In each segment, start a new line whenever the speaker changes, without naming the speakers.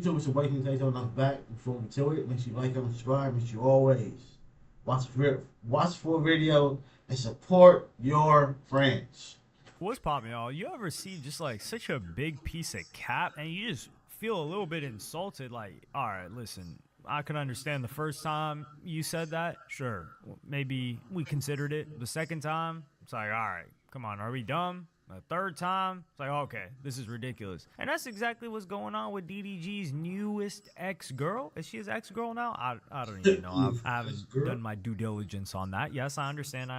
YouTube is waiting to take on us back before we do it. Make sure you like and subscribe. Make sure you always watch full video and support your friends.
What's poppin', y'all? You ever see just like such a big piece of cap and you just feel a little bit insulted? Like, all right, listen, I can understand the first time you said that. Sure, maybe we considered it. The second time, it's like, all right, come on, are we dumb? The third time, it's like, okay, this is ridiculous. And that's exactly what's going on with DDG's newest ex-girl. Is she his ex-girl now? I don't even know. I haven't done my due diligence on that. Yes, I understand.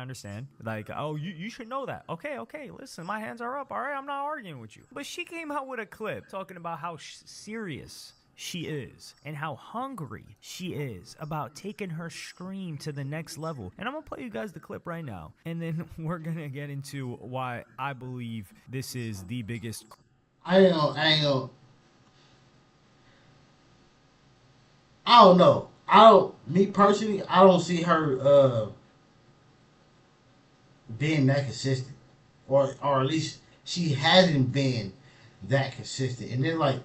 Like, oh, you should know that. Okay, listen, my hands are up, all right? I'm not arguing with you. But she came out with a clip talking about how serious she is and how hungry she is about taking her stream to the next level. And I'm gonna play you guys the clip right now, and then we're gonna get into why I believe this is the biggest.
I don't know. Me personally, I don't see her being that consistent, or at least she hasn't been that consistent. And then like,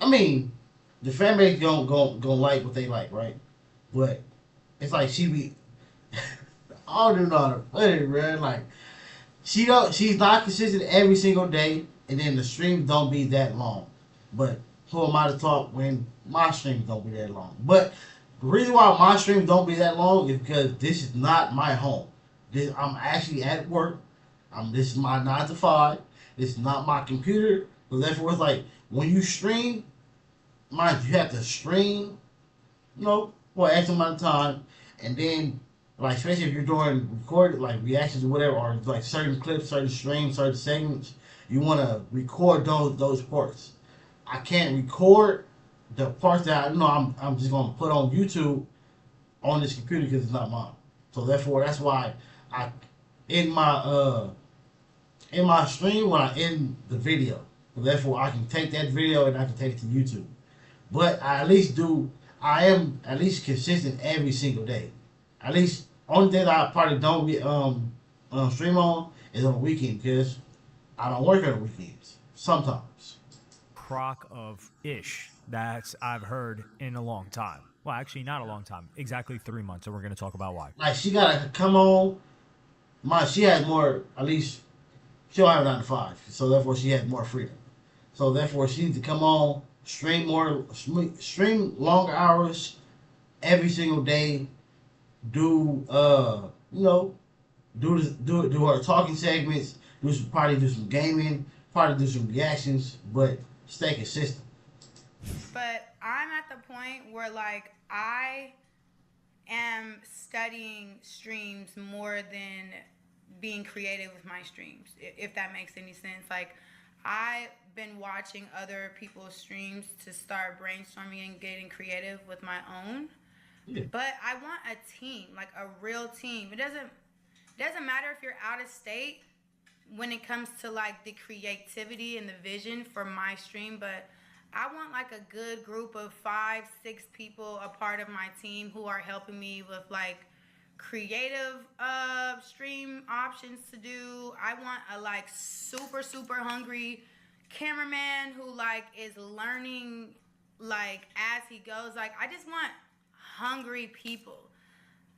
I mean, the fan base don't like what they like, right? But it's like she be. I don't even know how to put it, man. Like she's not consistent every single day, and then the streams don't be that long. But who am I to talk when my streams don't be that long? But the reason why my streams don't be that long is because this is not my home. I'm actually at work. This is my 9 to 5. This is not my computer. So therefore, it's like when you stream, mind you have to stream, for X amount of time, and then like especially if you're doing recorded like reactions or whatever, or like certain clips, certain streams, certain segments, you want to record those parts. I can't record the parts that I'm just gonna put on YouTube on this computer because it's not mine. So therefore, that's why I in my stream when I end the video. So therefore, I can take that video and I can take it to YouTube. But I am at least consistent every single day. At least only day that I probably don't get stream on is on the weekend because I don't work on the weekends sometimes.
Crock of ish that I've heard in a long time. Well, actually, not a long time. Exactly 3 months, and we're going to talk about why.
Like she gotta come on. She has more. At least she don't have 9 to 5, so therefore she has more freedom. So therefore she needs to come on, stream longer hours every single day. Do do her talking segments. Probably do some gaming. Probably do some reactions, but stay consistent.
But I'm at the point where like I am studying streams more than being creative with my streams, if that makes any sense. Like I've been watching other people's streams to start brainstorming and getting creative with my own.
Yeah.
But I want a team, like a real team. It doesn't matter if you're out of state when it comes to like the creativity and the vision for my stream, but I want like a good group of 5, 6 people a part of my team who are helping me with like creative stream options to do. I want a like super hungry cameraman who like is learning like as he goes. Like I just want hungry people.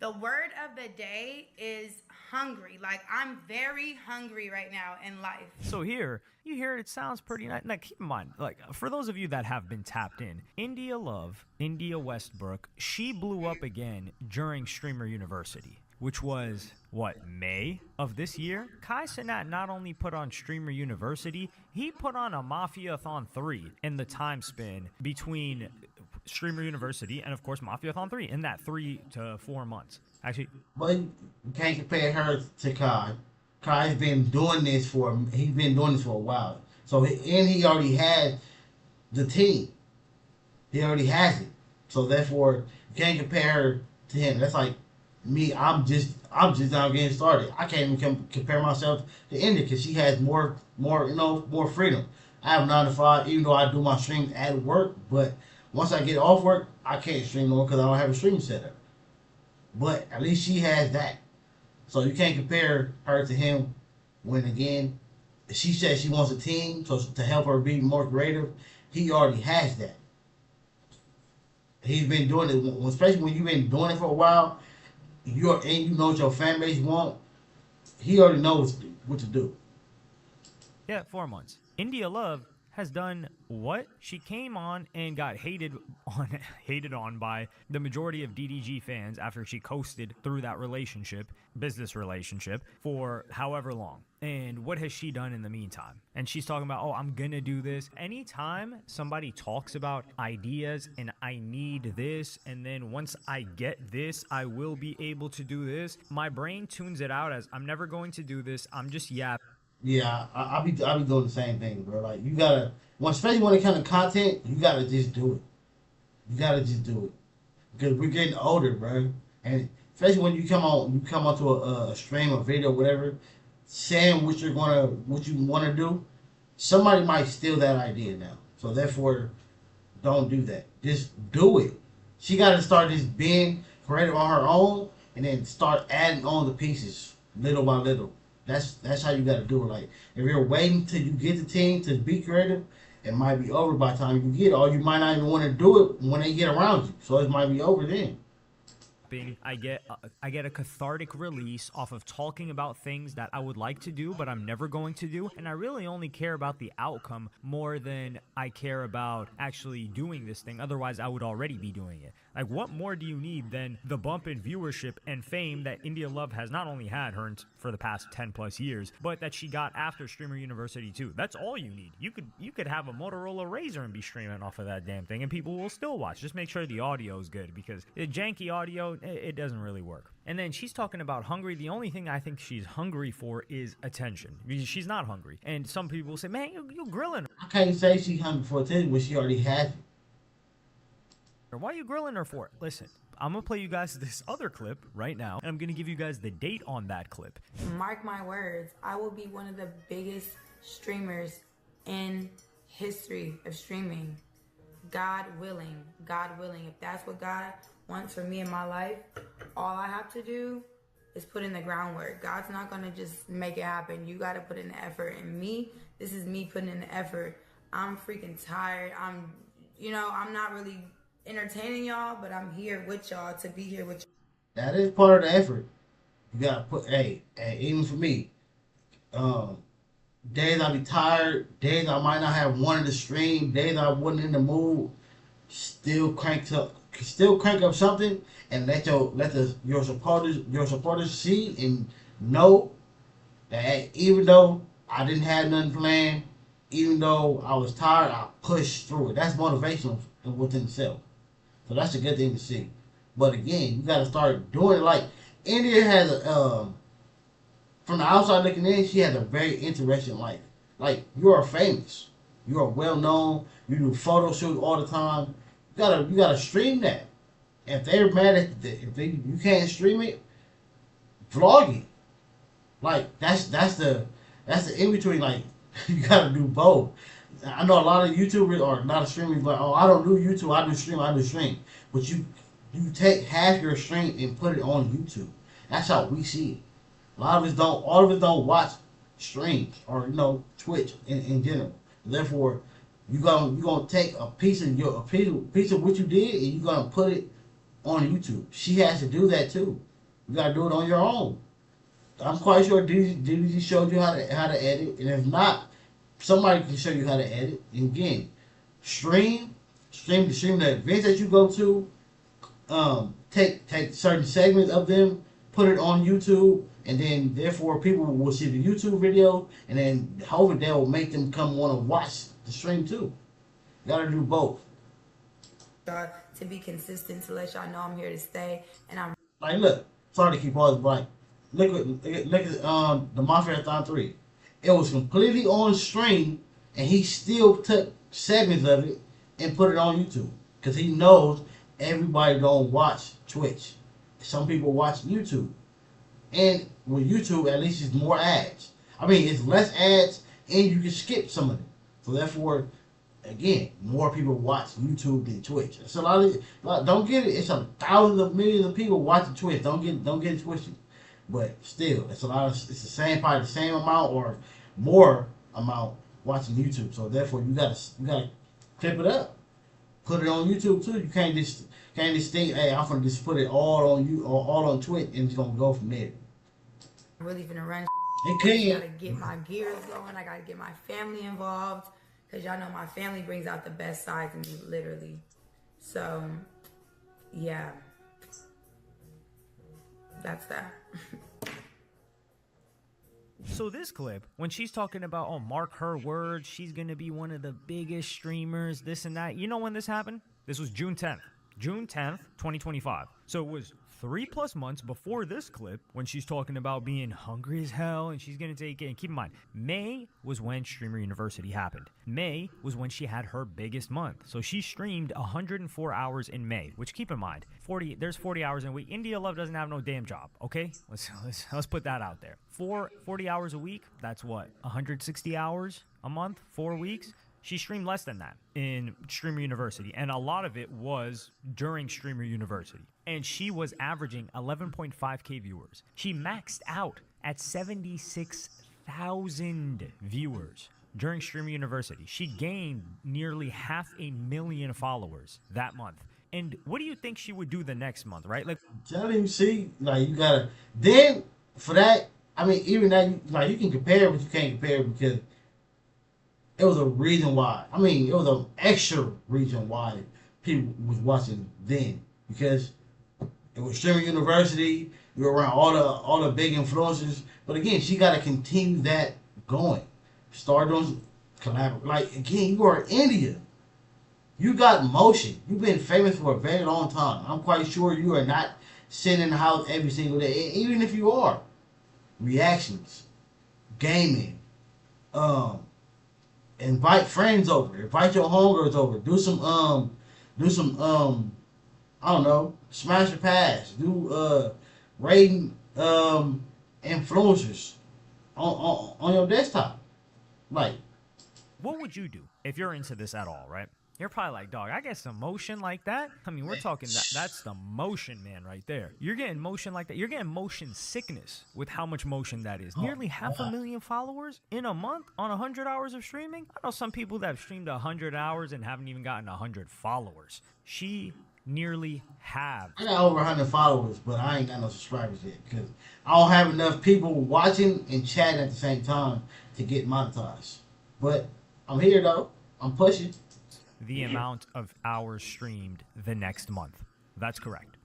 The word of the day is hungry. Like I'm very hungry right now in life.
So here, you hear it sounds pretty nice. Now keep in mind, like for those of you that have been tapped in, India Westbrook, she blew up again during Streamer University, which was what, May of this year? Kai Cenat not only put on Streamer University, he put on a Mafiathon 3 in the time span between Streamer University and of course Mafiathon 3 in that 3 to 4 months. Actually,
but you can't compare her to Kai. Kai's been doing this for a while. So he already had the team. He already has it. So therefore, you can't compare her to him. That's like me. I'm just now getting started. I can't even compare myself to India because she has more freedom. I have 9 to 5, even though I do my streams at work. But once I get off work, I can't stream no more because I don't have a stream setup. But at least she has that. So you can't compare her to him when, again, she said she wants a team to help her be more creative. he already has that. He's been doing it, especially when you've been doing it for a while. You know what your fan base want. He already knows what to do.
Yeah, 4 months. India Love has done what? She came on and got hated on by the majority of DDG fans after she coasted through that business relationship, for however long. And what has she done in the meantime? And she's talking about, oh, I'm gonna do this. Anytime somebody talks about ideas and I need this, and then once I get this, I will be able to do this, my brain tunes it out as I'm never going to do this. I'm just yapping.
Yeah, I be doing the same thing, bro. Like you gotta, especially when it comes to content, you gotta just do it. You gotta just do it because we're getting older, bro. And especially when you come onto a stream or video, whatever, saying what you want to do, somebody might steal that idea now. So therefore, don't do that. Just do it. She got to start just being creative on her own, and then start adding on the pieces little by little. That's how you got to do it. Like if you're waiting till you get the team to be creative, it might be over by the time you get it, or you might not even want to do it when they get around you. So it might be over then.
I get a cathartic release off of talking about things that I would like to do, but I'm never going to do. And I really only care about the outcome more than I care about actually doing this thing. Otherwise, I would already be doing it. Like, what more do you need than the bump in viewership and fame that India Love has not only had for the past 10 plus years, but that she got after Streamer University too? That's all you need. You could have a Motorola Razr and be streaming off of that damn thing, and people will still watch. Just make sure the audio is good, because the janky audio, it doesn't really work. And then she's talking about hungry. The only thing I think she's hungry for is attention, because she's not hungry. And some people will say, man, you're grilling her.
I can't say she's hungry for attention when she already has it.
Why are you grilling her for it? Listen, I'm going to play you guys this other clip right now, and I'm going to give you guys the date on that clip.
Mark my words, I will be one of the biggest streamers in history of streaming. God willing. If that's what God wants for me in my life, all I have to do is put in the groundwork. God's not going to just make it happen. You got to put in the effort. And this is me putting in the effort. I'm freaking tired. I'm not really entertaining y'all, but I'm here with y'all to be here with y'all.
That is part of the effort. You got to put, even for me, days I be tired, days I might not have wanted to stream, days I wasn't in the mood, still crank up something and let your supporters see and know that even though I didn't have nothing planned, even though I was tired, I pushed through it. That's motivational within itself. So that's a good thing to see. But again, you got to start doing it. Like India has from the outside looking in, she has a very interesting life. Like you are famous, you are well known, you do photo shoots all the time. You gotta stream that. If they're mad at you can't stream it, vlog it. Like that's the in between. Like you gotta do both. I know a lot of YouTubers or a lot of streamers like, oh, I don't do YouTube, I do stream. But you take half your stream and put it on YouTube. That's how we see it. All of us don't watch streams or Twitch in general. Therefore, you're gonna take a piece of what you did and you're gonna put it on YouTube. She has to do that too. You gotta do it on your own. I'm quite sure DDG showed you how to edit, and if not, somebody can show you how to edit. And again, stream the events that you go to. Take certain segments of them, put it on YouTube, and then therefore people will see the YouTube video, and then hopefully that will make them come want to watch the stream too. You gotta do both.
To be consistent, to let y'all know I'm here to stay, and I'm
like, look, sorry to keep all this blank. Look at the Mafia-a-thon 3. It was completely on stream, and he still took segments of it and put it on YouTube because he knows everybody don't watch Twitch. Some people watch YouTube, and with YouTube, at least it's more ads. I mean, it's less ads, and you can skip some of them. So therefore, again, more people watch YouTube than Twitch. It's a lot of don't get it. It's thousands of millions of people watching Twitch. Don't get it twisted. But still, it's the same, probably the same amount or more amount watching YouTube. So therefore, you gotta clip it up, put it on YouTube too. You can't just think, hey, I'm gonna just put it all on you or all on Twitch and it's gonna go from there.
I'm really finna run.
It
I
can.
gotta get my gears going. I gotta get my family involved because y'all know my family brings out the best sides in me, literally. So, yeah, that's that.
So this clip, when she's talking about, oh, mark her words, she's going to be one of the biggest streamers, this and that. You know when this happened? This was June 10th. June 10th, 2025. So it was 3+ months before this clip when she's talking about being hungry as hell and she's going to take it. And keep in mind, May was when Streamer University happened. May was when she had her biggest month. So she streamed 104 hours in May, which keep in mind, there's 40 hours in a week. India Love doesn't have no damn job, okay? Let's put that out there. 40 hours a week, that's what, 160 hours a month, 4 weeks? She streamed less than that in Streamer University, and a lot of it was during Streamer University. And she was averaging 11.5K viewers. She maxed out at 76,000 viewers during Streamer University. She gained nearly 500,000 followers that month. And what do you think she would do the next month, right? Like,
Tell him, see, like you gotta. Then for that, I mean, even that, like you can compare, but you can't compare because it was a reason why. I mean, it was an extra reason why people was watching then because it was Streaming University. You were around all the big influencers. But again, she got to continue that going. Start doing collaborate. Like again, you are in India. You got motion. You've been famous for a very long time. I'm quite sure you are not sitting in the house every single day. Even if you are, reactions, gaming, invite friends over, invite your homegirls over, do some I don't know, smash or pass, do rating influencers on your desktop. Like,
what would you do if you're into this at all, right? You're probably like, dog, I get some motion like that. I mean, we're talking that's the motion man right there. You're getting motion like that. You're getting motion sickness with how much motion that is. Nearly 500,000 followers in a month on 100 hours of streaming. I know some people that have streamed 100 hours and haven't even gotten 100 followers. She nearly have.
I got over 100 followers, but I ain't got no subscribers yet because I don't have enough people watching and chatting at the same time to get monetized. But I'm here though. I'm pushing.
The amount of hours streamed the next month. That's correct.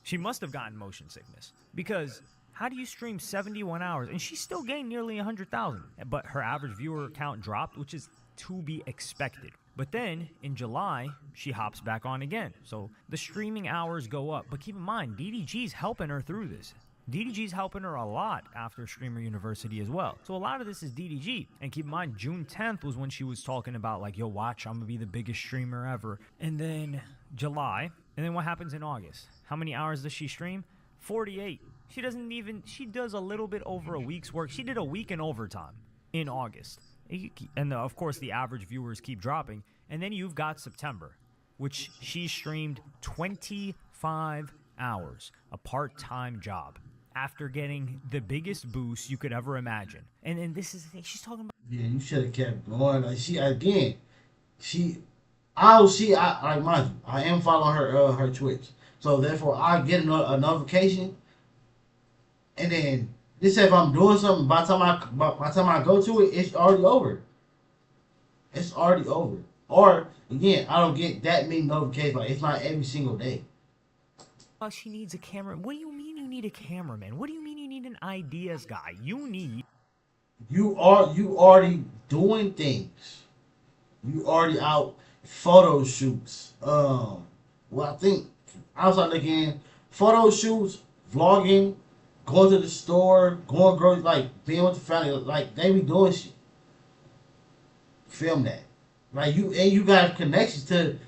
She must have gotten motion sickness because how do you stream 71 hours and she still gained nearly 100,000, but her average viewer count dropped, which is to be expected. But then in July, she hops back on again. So the streaming hours go up. But keep in mind, DDG's helping her through this. DDG's helping her a lot after Streamer University as well. So a lot of this is DDG. And keep in mind, June 10th was when she was talking about like, yo, watch, I'm going to be the biggest streamer ever. And then July. And then what happens in August? How many hours does she stream? 48. She does a little bit over a week's work. She did a week in overtime in August. And of course, the average viewers keep dropping. And then you've got September, which she streamed 25 hours, a part-time job, after getting the biggest boost you could ever imagine. And then this is the thing she's talking about. Yeah,
you should have kept going. Like I mind you, I am following her Twitch, so therefore I get a notification, and then this said if I'm doing something by the time I go to it, it's already over. It's already over. Or again, I don't get that many notifications. Like it's not every single day.
Oh, she needs a camera. What do you mean you need a cameraman? What do you mean you need an ideas guy? You
already doing things. You already out photo shoots. Well, I think I was looking photo shoots, vlogging, going to the store, going grocery, like being with the family, like they be doing shit. Film that. Like you got connections to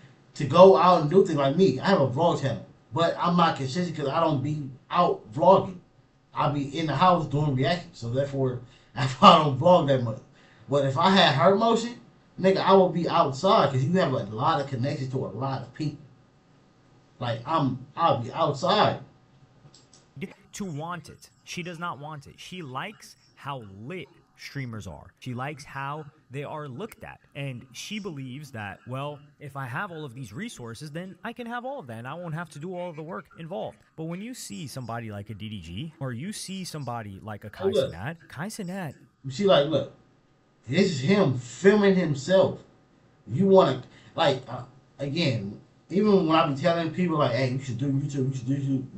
go out and do things. Like me, I have a vlog channel. But I'm not consistent because I don't be out vlogging. I be in the house doing reactions. So therefore, I don't vlog that much. But if I had her motion, nigga, I would be outside because you have a lot of connections to a lot of people. Like I'll be outside.
To want it. She does not want it. She likes how lit streamers are. She likes how they are looked at. And she believes that, well, if I have all of these resources, then I can have all of that and I won't have to do all of the work involved. But when you see somebody like a DDG or you see somebody like a Kai Cenat,
See, like, look, this is him filming himself. You want to, like, again, even when I be telling people, like, hey, you should do YouTube,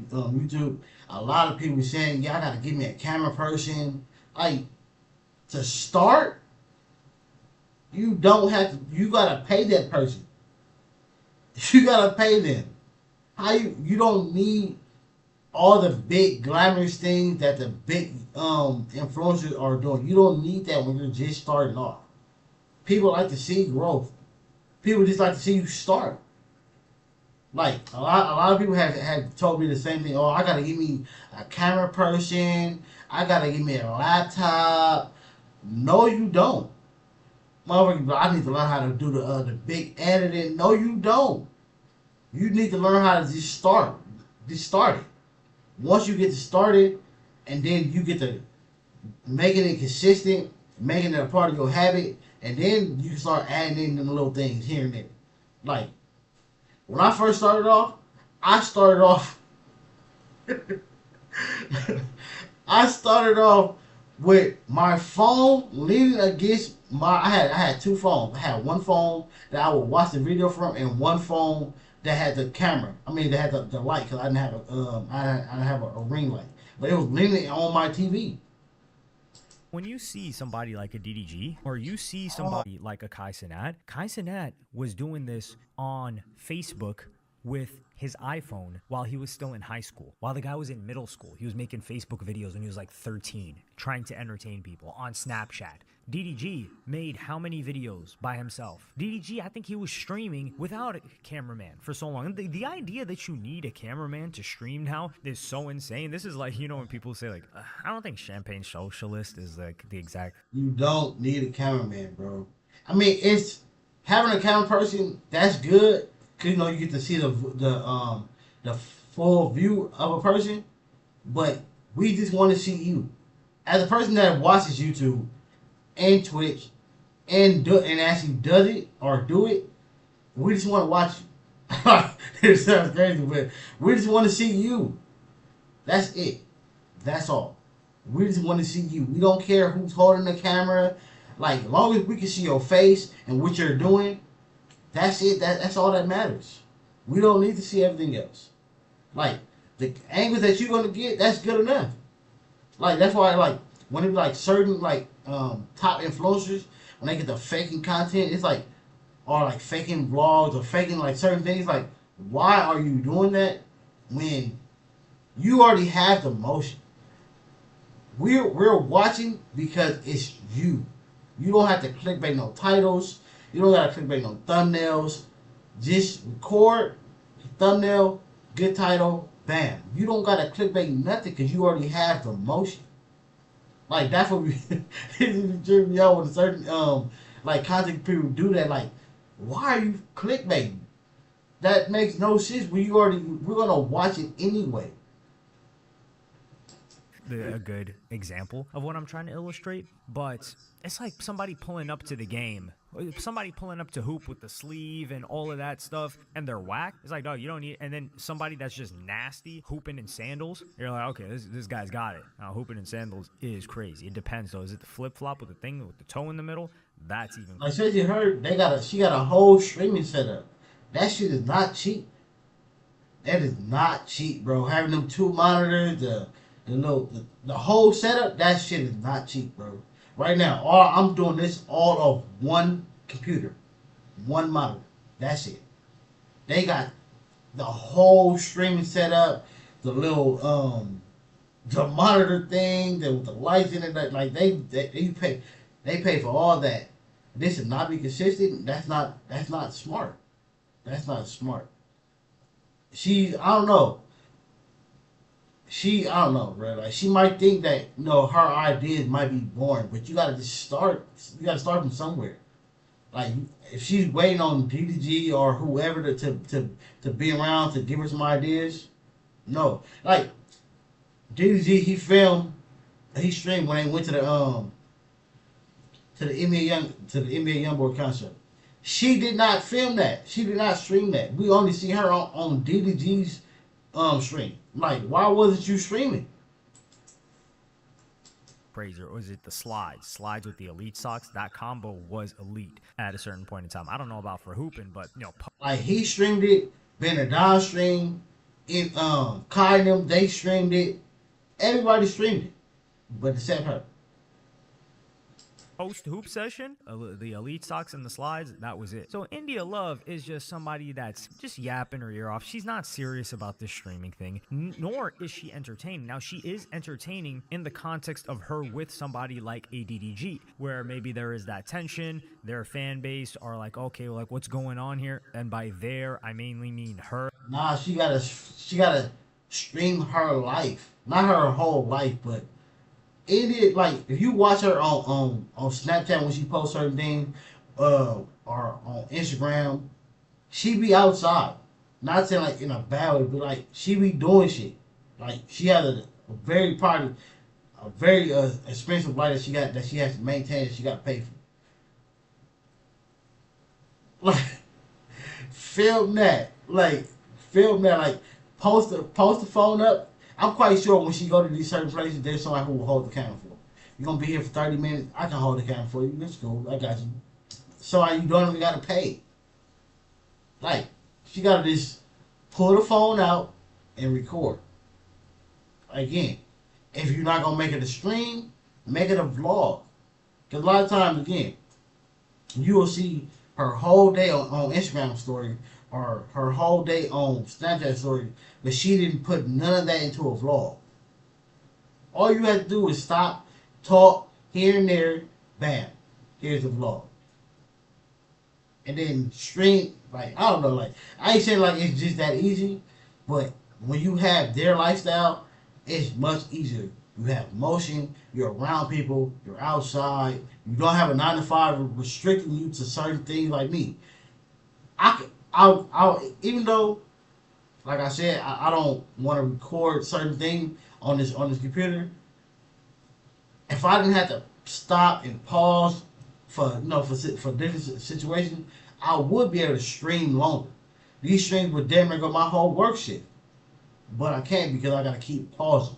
YouTube, a lot of people be saying, yeah, I got to give me a camera person. Like, to start, you don't have to, you got to pay that person. You got to pay them. You don't need all the big glamorous things that the big influencers are doing. You don't need that when you're just starting off. People like to see growth. People just like to see you start. Like a lot of people have told me the same thing. Oh, I gotta give me a camera person. I gotta give me a laptop. No, you don't. Motherfucker, I need to learn how to do the big editing. No, you don't. You need to learn how to just start. Just start it. Once you get started, and then you get to making it consistent, making it a part of your habit, and then you can start adding in the little things here and there. Like, when I first started off, I started off with my phone leaning against I had two phones. I had one phone that I would watch the video from, and one phone that had the camera. I mean, that had the light, because I didn't have a ring light, but it was leaning on my TV.
When you see somebody like a DDG or you see somebody like a Kai Cenat was doing this on Facebook with his iPhone while he was still in high school. While the guy was in middle school, he was making Facebook videos when he was like 13, trying to entertain people on Snapchat. DDG made how many videos by himself? DDG, I think he was streaming without a cameraman for so long. The idea that you need a cameraman to stream now is so insane. This is like, you know, when people say like, I don't think Champagne Socialist is like the exact.
You don't need a cameraman, bro. I mean, it's having a camera person, that's good, because, you know, you get to see the full view of a person, but we just want to see you. As a person that watches YouTube and Twitch and actually does it or do it, we just want to watch you. It sounds crazy, but we just want to see you. That's it. That's all. We just want to see you. We don't care who's holding the camera. Like, as long as we can see your face and what you're doing, that's it. That's all that matters. We don't need to see everything else. Like, the angles that you're going to get, that's good enough. Like, that's why, like, when it be like certain, like, top influencers, when they get the faking content, it's like, or like faking vlogs or faking like certain things, like, why are you doing that when you already have the motion? We're watching because it's you. You don't have to clickbait no titles. You don't gotta clickbait no thumbnails. Just record, thumbnail, good title, bam. You don't gotta clickbait nothing because you already have the motion. Like, that's what we jerk me out when certain like content people do that. Like, why are you clickbaiting? That makes no sense. We're gonna watch it anyway.
A good example of what I'm trying to illustrate, but it's like somebody pulling up to the game, somebody pulling up to hoop with the sleeve and all of that stuff, and they're whack. It's like, dog, you don't need. And then somebody that's just nasty hooping in sandals, you're like, okay, this guy's got it. Now, hooping in sandals is crazy. It depends though. Is it the flip flop with the thing with the toe in the middle? That's even.
Like, since you heard, she got a whole streaming setup. That shit is not cheap. That is not cheap, bro. Having them two monitors, the whole setup, that shit is not cheap, bro. Right now, I'm doing this all of one computer, one monitor. That's it. They got the whole streaming setup, the little the monitor thing, with the lights in it. Like they pay for all that. This should not be consistent. That's not smart. That's not smart. I don't know, bro. Like, she might think that, you know, her ideas might be boring, but you gotta just start. You gotta start from somewhere. Like, if she's waiting on DDG or whoever to be around to give her some ideas, no. Like, DDG, he streamed when they went to to the NBA YoungBoy concert. She did not film that. She did not stream that. We only see her on DDG's stream. Like, why wasn't you streaming?
Crazy. Or was it the slides? Slides with the elite socks. That combo was elite at a certain point in time. I don't know about for hooping, but
like he streamed it. Benadad streamed it. Kai and them, they streamed it. Everybody streamed it, but except her.
Post hoop session, the elite socks and the slides, that was it. So India Love is just somebody that's just yapping her ear off. She's not serious about this streaming thing, nor is she entertaining. Now, she is entertaining in the context of her with somebody like a DDG, where maybe there is that tension. Their fan base are like, okay, like what's going on here? And by there, I mainly mean her.
Nah, she gotta stream her life, not her whole life, but like if you watch her on Snapchat when she posts certain things, or on Instagram, she be outside. Not saying like in a bad way, but like she be doing shit. Like she has a very expensive life that she has to maintain, that she got to pay for. Like film that, like post the phone up. I'm quite sure when she go to these certain places, there's somebody who will hold the camera for her. You're going to be here for 30 minutes. I can hold the camera for you. Let's go. I got you. So you don't even got to pay. Like, she got to just pull the phone out and record. Again, if you're not going to make it a stream, make it a vlog. Because a lot of times, again, you will see her whole day on Instagram story or her whole day on Snapchat story, but she didn't put none of that into a vlog. All you have to do is stop, talk, here and there, bam, here's the vlog. And then stream, like, I don't know, like, I ain't saying like it's just that easy, but when you have their lifestyle, it's much easier. You have motion, you're around people, you're outside, you don't have a 9 to 5 restricting you to certain things like me. I'll even though, like I said, I don't want to record certain things on this computer. If I didn't have to stop and pause for different situations, I would be able to stream longer. These streams would damn near go my whole work shift, but I can't because I gotta keep pausing.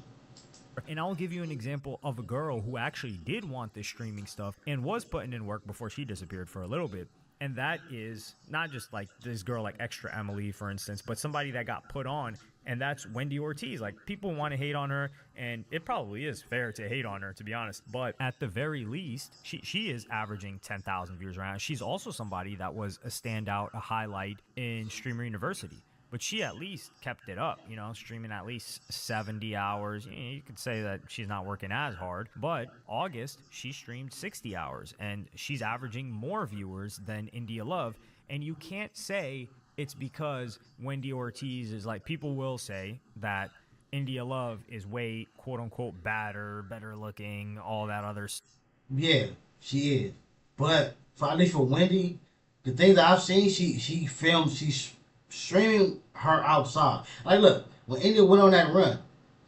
And I'll give you an example of a girl who actually did want this streaming stuff and was putting in work before she disappeared for a little bit. And that is not just like this girl like Extra Emily, for instance, but somebody that got put on, and that's Wendy Ortiz. Like, people want to hate on her, and it probably is fair to hate on her, to be honest. But at the very least, she is averaging 10,000 viewers around. She's also somebody that was a standout, a highlight in Streamer University. But she at least kept it up, streaming at least 70 hours. You could say that she's not working as hard, but August, she streamed 60 hours, and she's averaging more viewers than India Love. And you can't say it's because Wendy Ortiz is like, people will say that India Love is way, quote-unquote, better looking, all that other stuff.
Yeah, she is. But, at least for Wendy, the things that I've seen, she filmed, she's streaming her outside. Like, look, when India went on that run,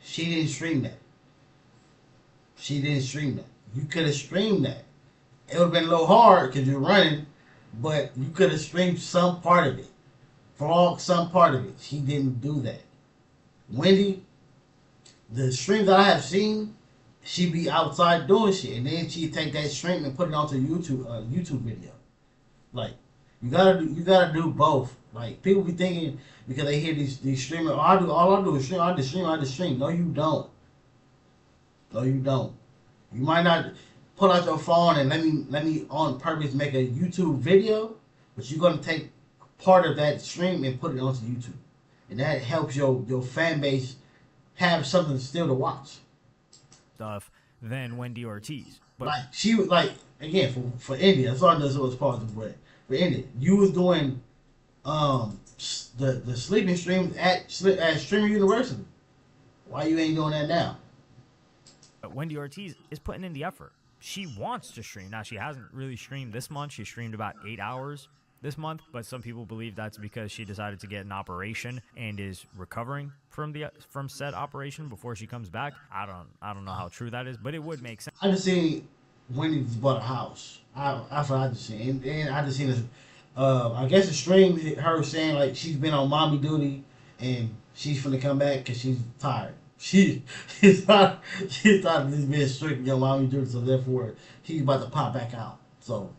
she didn't stream that. You could have streamed that. It would have been a little hard because you're running, but you could have streamed some part of it. Vlog some part of it. She didn't do that. Wendy, the streams that I have seen, she be outside doing shit, and then she take that stream and put it onto YouTube video. Like, you gotta do both. Like, people be thinking because they hear these streamers, all I do is stream, I just stream. No, you don't. You might not pull out your phone and let me on purpose make a YouTube video, but you're gonna take part of that stream and put it onto YouTube, and that helps your fan base have something still to watch.
Stuff than Wendy Ortiz, but
like she was like, again, for India, that's all I know was positive, but for India, you was doing the sleeping streams at Streamer University. Why you ain't doing that now?
But Wendy Ortiz is putting in the effort. She wants to stream. Now, she hasn't really streamed this month. She streamed about 8 hours this month, but some people believe that's because she decided to get an operation and is recovering from said operation before she comes back. I don't know how true that is, but it would make sense.
I just seen Wendy just bought a house. That's what I just seen, and I just seen this. I guess the stream her saying like she's been on mommy duty and she's finna come back because she's tired. She's not she's tired of just being strict on mommy duty, so therefore she's about to pop back out. So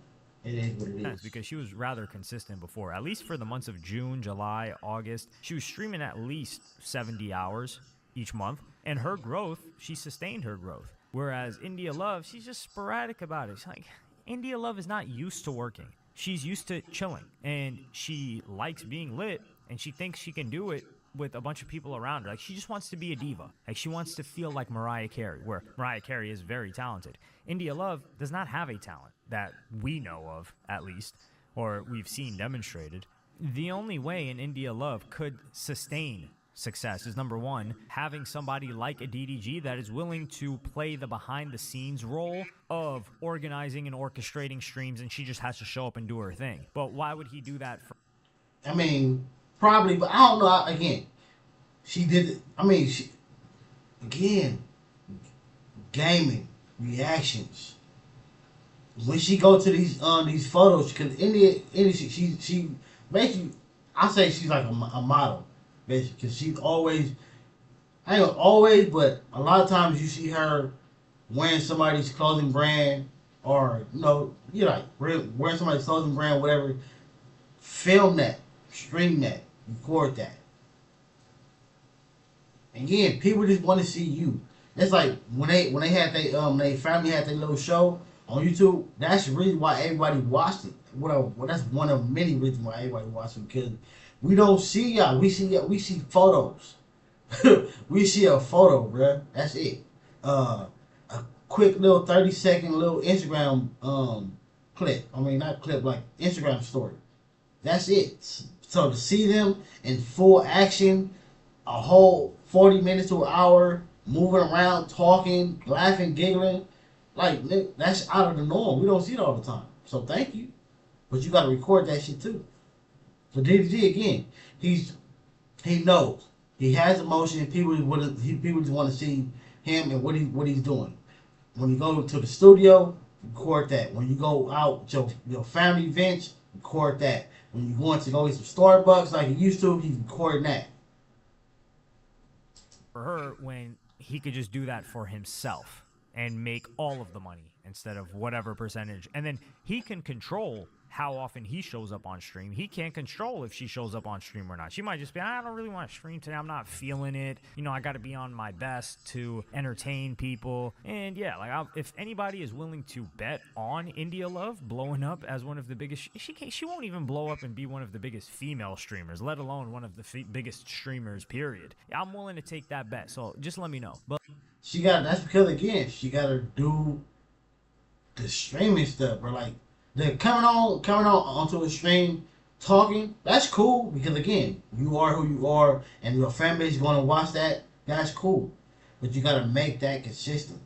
it is what it is.
Because she was rather consistent before, at least for the months of June, July, August. She was streaming at least 70 hours each month, and her growth, she sustained her growth. Whereas India Love, she's just sporadic about it. She's like, India Love is not used to working. She's used to chilling, and she likes being lit, and she thinks she can do it with a bunch of people around her. Like, she just wants to be a diva. Like, she wants to feel like Mariah Carey, where Mariah Carey is very talented. India Love does not have a talent that we know of, at least, or we've seen demonstrated. The only way an India Love could sustain success is, number one, having somebody like a DDG that is willing to play the behind-the-scenes role of organizing and orchestrating streams, and she just has to show up and do her thing. But why would he do that for?
I mean, probably, but I don't know. Again, she did it. I mean, again, gaming reactions. When she go to these photos, because India she basically, I say she's like a model, basically, because she's always, I ain't gonna always, but a lot of times you see her wearing somebody's clothing brand, or you're like wearing somebody's clothing brand, whatever. Film that, stream that, record that. Again, people just want to see you. It's like when they had they family had their little show on YouTube. That's really why everybody watched it. Well, that's one of many reasons why everybody watched it, because we don't see y'all. We see photos. We see a photo, bruh. That's it. A quick little 30-second little Instagram clip. I mean, not clip, like Instagram story. That's it. So to see them in full action, a whole 40 minutes to an hour, moving around, talking, laughing, giggling, like, that's out of the norm. We don't see it all the time. So thank you. But you got to record that shit too. So DDG, again, he knows. He has emotion. People just want to see him and what he's doing. When you go to the studio, record that. When you go out to your family events, record that. When you're going to go get some Starbucks like you used to, he's recording that.
For her, when he could just do that for himself and make all of the money instead of whatever percentage. And then he can control how often he shows up on stream. He can't control if she shows up on stream or not. She might just be, I don't really want to stream today. I'm not feeling it. I got to be on my best to entertain people. And yeah, like if anybody is willing to bet on India Love blowing up as one of the biggest, she won't even blow up and be one of the biggest female streamers, let alone one of the biggest streamers, period. I'm willing to take that bet. So just let me know. But
that's because, again, she got to do the streaming stuff, bro. Like, they're coming on onto a stream, talking. That's cool, because again, you are who you are, and your fan base is going to watch that. That's cool, but you got to make that consistent.